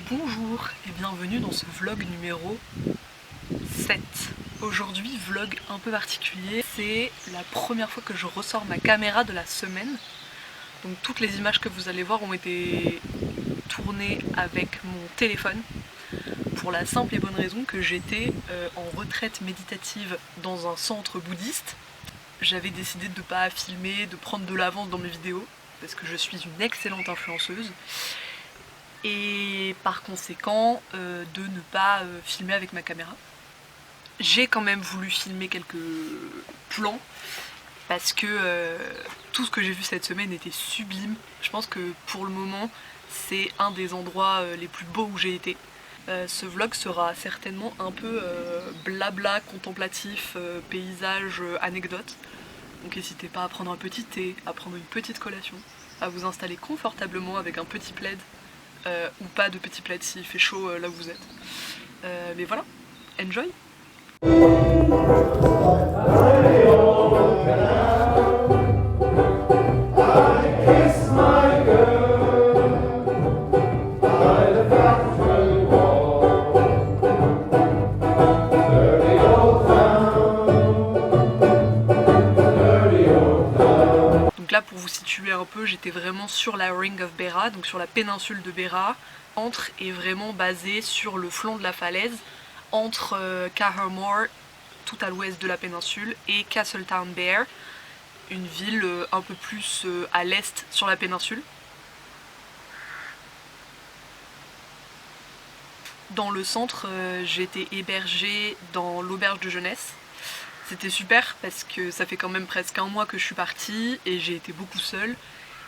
Bonjour et bienvenue dans ce vlog numéro 7. Aujourd'hui, vlog un peu particulier, c'est la première fois que je ressors ma caméra de la semaine. Donc toutes les images que vous allez voir ont été tournées avec mon téléphone pour la simple et bonne raison que j'étais en retraite méditative dans un centre bouddhiste. J'avais décidé de ne pas filmer, de prendre de l'avance dans mes vidéos parce que je suis une excellente influenceuse. Et par conséquent de ne pas filmer avec ma caméra. J'ai quand même voulu filmer quelques plans parce que tout ce que j'ai vu cette semaine était sublime. Je pense que pour le moment c'est un des endroits les plus beaux où j'ai été. Ce vlog sera certainement un peu blabla, contemplatif, paysage, anecdote. Donc n'hésitez pas à prendre un petit thé, à prendre une petite collation, à vous installer confortablement avec un petit plaid. Ou pas de petit plaid s'il fait chaud là où vous êtes. Mais voilà, enjoy! Là, pour vous situer un peu, j'étais vraiment sur la Ring of Beara, donc sur la péninsule de Beara. Entre est vraiment basé sur le flanc de la falaise, entre Cahermore, tout à l'ouest de la péninsule, et Castletown Bear, une ville un peu plus à l'est sur la péninsule. Dans le centre, j'ai été hébergée dans l'auberge de jeunesse. C'était super parce que ça fait quand même presque un mois que je suis partie et j'ai été beaucoup seule.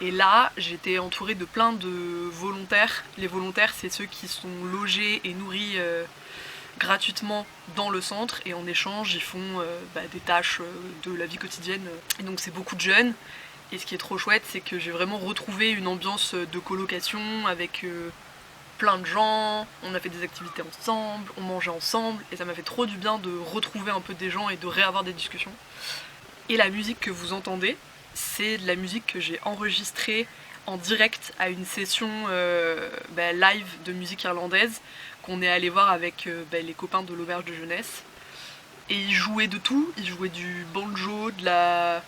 Et là, j'étais entourée de plein de volontaires. Les volontaires, c'est ceux qui sont logés et nourris gratuitement dans le centre. Et en échange, ils font des tâches de la vie quotidienne. Et donc c'est beaucoup de jeunes. Et ce qui est trop chouette, c'est que j'ai vraiment retrouvé une ambiance de colocation avec plein de gens, on a fait des activités ensemble, on mangeait ensemble, et ça m'a fait trop du bien de retrouver un peu des gens et de réavoir des discussions. Et la musique que vous entendez, c'est de la musique que j'ai enregistrée en direct à une session live de musique irlandaise qu'on est allé voir avec les copains de l'auberge de jeunesse. Et ils jouaient de tout, ils jouaient du banjo, de la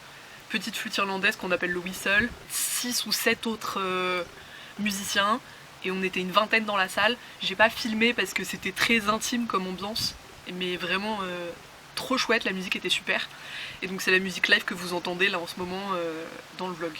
petite flûte irlandaise qu'on appelle le whistle, 6 ou 7 autres musiciens. Et on était une vingtaine dans la salle. J'ai pas filmé parce que c'était très intime comme ambiance, mais vraiment trop chouette, la musique était super. Et donc c'est la musique live que vous entendez là en ce moment dans le vlog.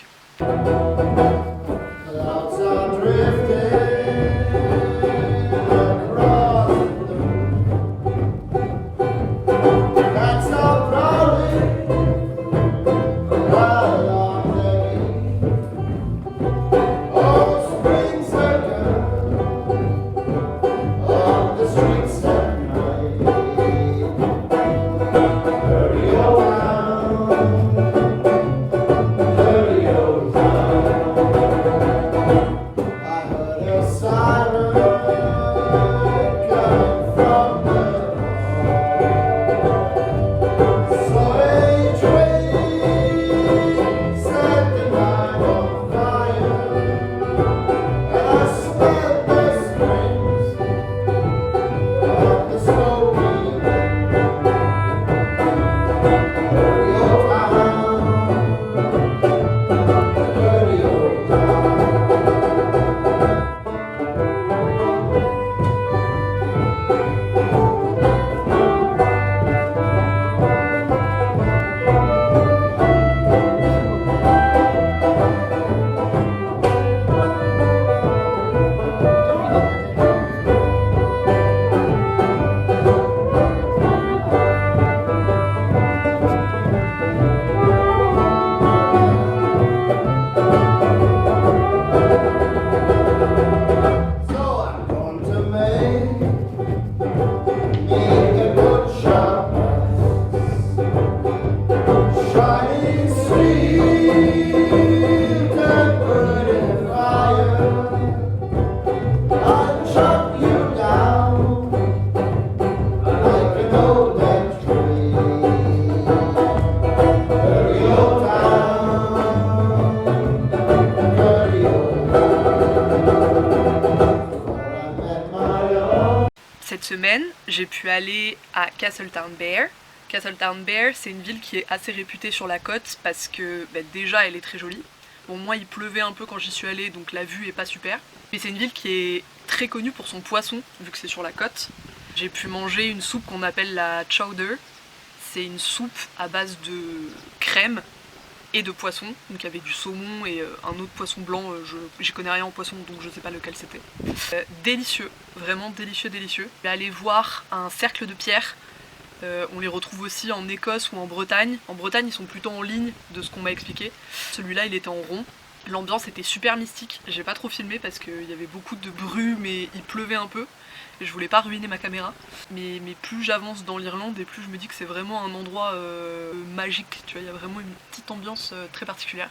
semaine, j'ai pu aller à Castletown Bear. Castletown Bear, c'est une ville qui est assez réputée sur la côte parce que déjà elle est très jolie. Bon, moi il pleuvait un peu quand j'y suis allée, donc la vue est pas super. Mais c'est une ville qui est très connue pour son poisson, vu que c'est sur la côte. J'ai pu manger une soupe qu'on appelle la chowder. C'est une soupe à base de crème et de poisson. Donc il y avait du saumon et un autre poisson blanc, j'y connais rien en poisson donc je sais pas lequel c'était. Délicieux, vraiment délicieux, délicieux. Je vais aller voir un cercle de pierre. On les retrouve aussi en Écosse ou en Bretagne. En Bretagne ils sont plutôt en ligne de ce qu'on m'a expliqué. Celui-là il était en rond. L'ambiance était super mystique. J'ai pas trop filmé parce qu'il y avait beaucoup de brume et il pleuvait un peu. Et je voulais pas ruiner ma caméra. Mais plus j'avance dans l'Irlande et plus je me dis que c'est vraiment un endroit magique. Tu vois, il y a vraiment une petite ambiance très particulière.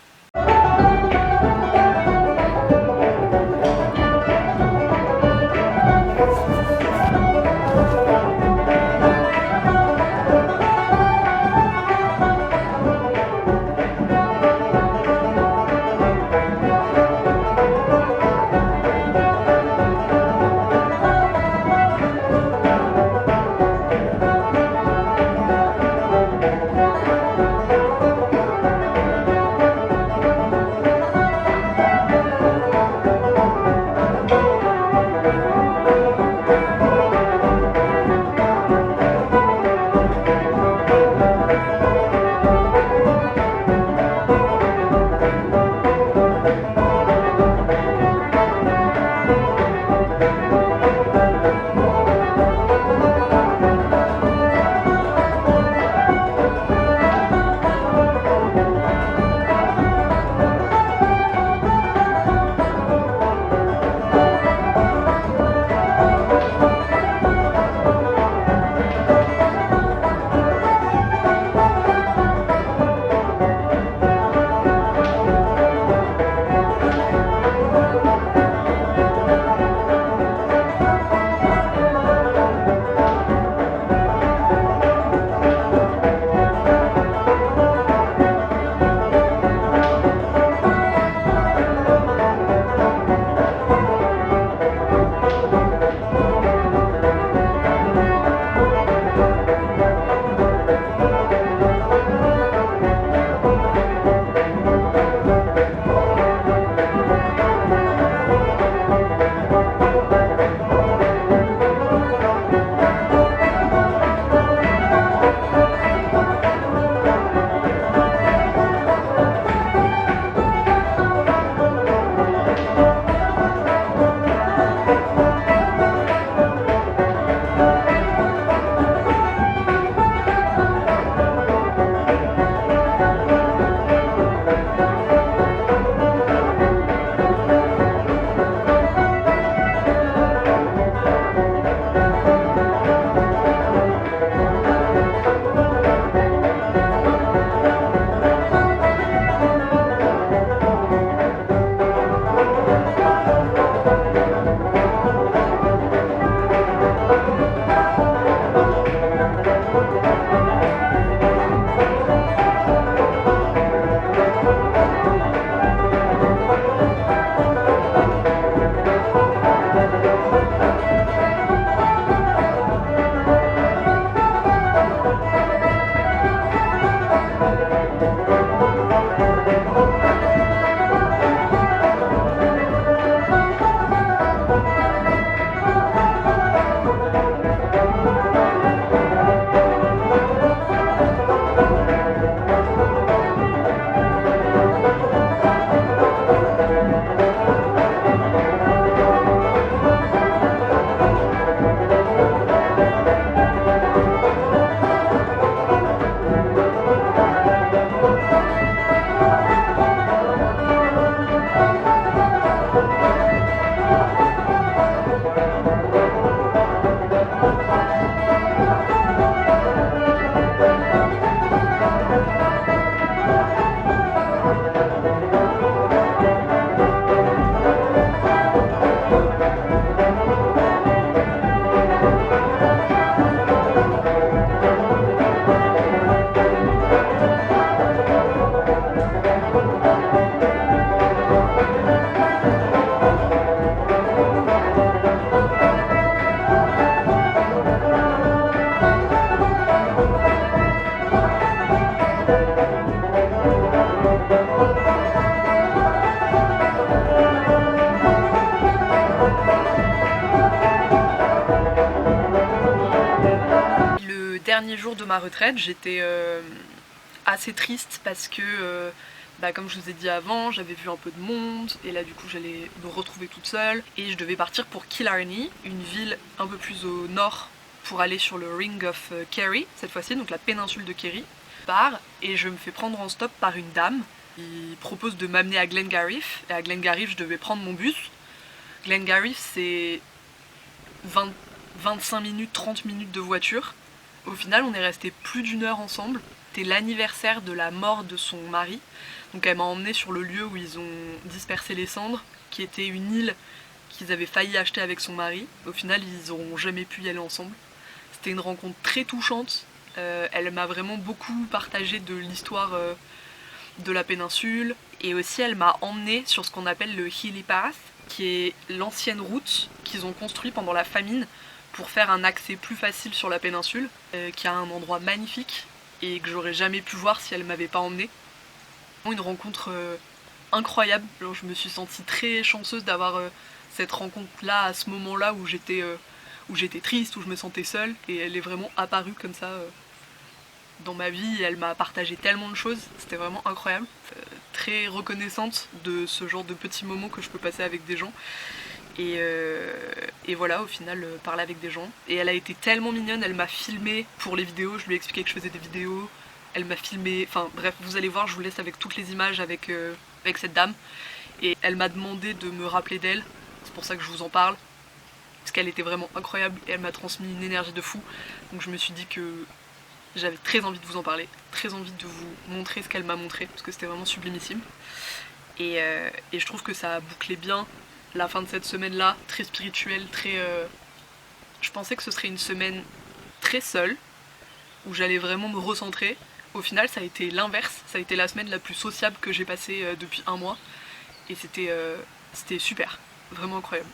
derniers jours de ma retraite, j'étais assez triste parce que comme je vous ai dit avant, j'avais vu un peu de monde et là du coup j'allais me retrouver toute seule et je devais partir pour Killarney, une ville un peu plus au nord pour aller sur le Ring of Kerry cette fois-ci, donc la péninsule de Kerry. Je pars et je me fais prendre en stop par une dame qui propose de m'amener à Glengarriff et à Glengarriff je devais prendre mon bus. Glengarriff c'est 25 minutes, 30 minutes de voiture. Au final on est resté plus d'1 heure ensemble. C'était l'anniversaire de la mort de son mari. Donc elle m'a emmenée sur le lieu où ils ont dispersé les cendres, qui était une île qu'ils avaient failli acheter avec son mari. Au final, ils n'auront jamais pu y aller ensemble. C'était une rencontre très touchante. Elle m'a vraiment beaucoup partagé de l'histoire de la péninsule. Et aussi, elle m'a emmenée sur ce qu'on appelle le Healy Path, qui est l'ancienne route qu'ils ont construite pendant la famine pour faire un accès plus facile sur la péninsule, qui a un endroit magnifique et que j'aurais jamais pu voir si elle m'avait pas emmenée. Une rencontre incroyable, genre, je me suis sentie très chanceuse d'avoir cette rencontre là à ce moment là où j'étais triste, où je me sentais seule et elle est vraiment apparue comme ça dans ma vie et elle m'a partagé tellement de choses, c'était vraiment incroyable. Très reconnaissante de ce genre de petits moments que je peux passer avec des gens et voilà, au final parler avec des gens. Et elle a été tellement mignonne, elle m'a filmé pour les vidéos, je lui ai expliqué que je faisais des vidéos. Elle m'a filmé, enfin bref, vous allez voir, je vous laisse avec toutes les images avec cette dame. Et elle m'a demandé de me rappeler d'elle, c'est pour ça que je vous en parle. Parce qu'elle était vraiment incroyable et elle m'a transmis une énergie de fou. Donc je me suis dit que j'avais très envie de vous en parler, très envie de vous montrer ce qu'elle m'a montré, parce que c'était vraiment sublimissime. Et je trouve que ça a bouclé bien la fin de cette semaine-là, très spirituelle, très... Je pensais que ce serait une semaine très seule, où j'allais vraiment me recentrer. Au final, ça a été l'inverse. Ça a été la semaine la plus sociable que j'ai passée depuis 1 mois. Et c'était super. Vraiment incroyable.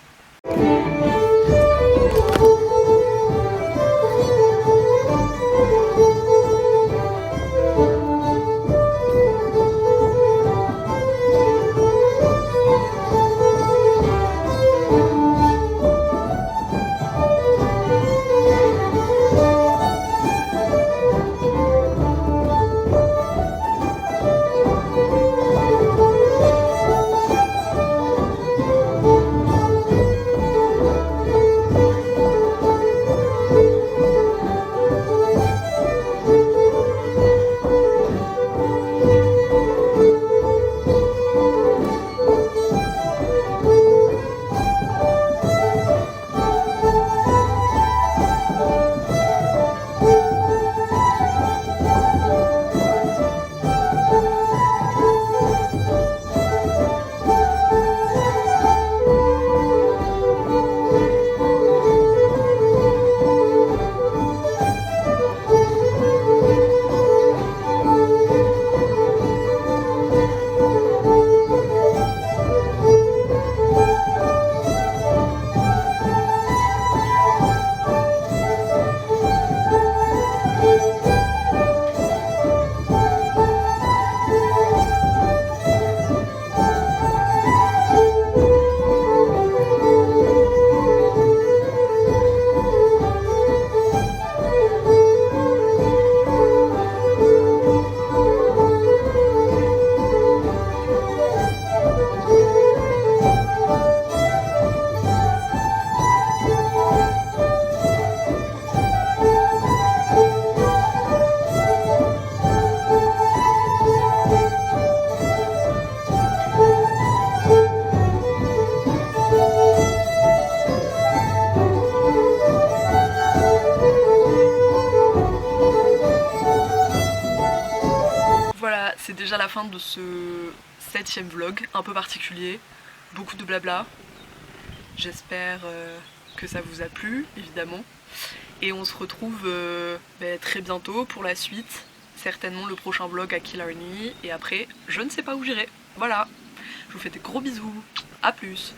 Voilà, c'est déjà la fin de ce 7e vlog, un peu particulier, beaucoup de blabla. J'espère que ça vous a plu, évidemment. Et on se retrouve très bientôt pour la suite, certainement le prochain vlog à Killarney, et après, je ne sais pas où j'irai. Voilà, je vous fais des gros bisous, à plus.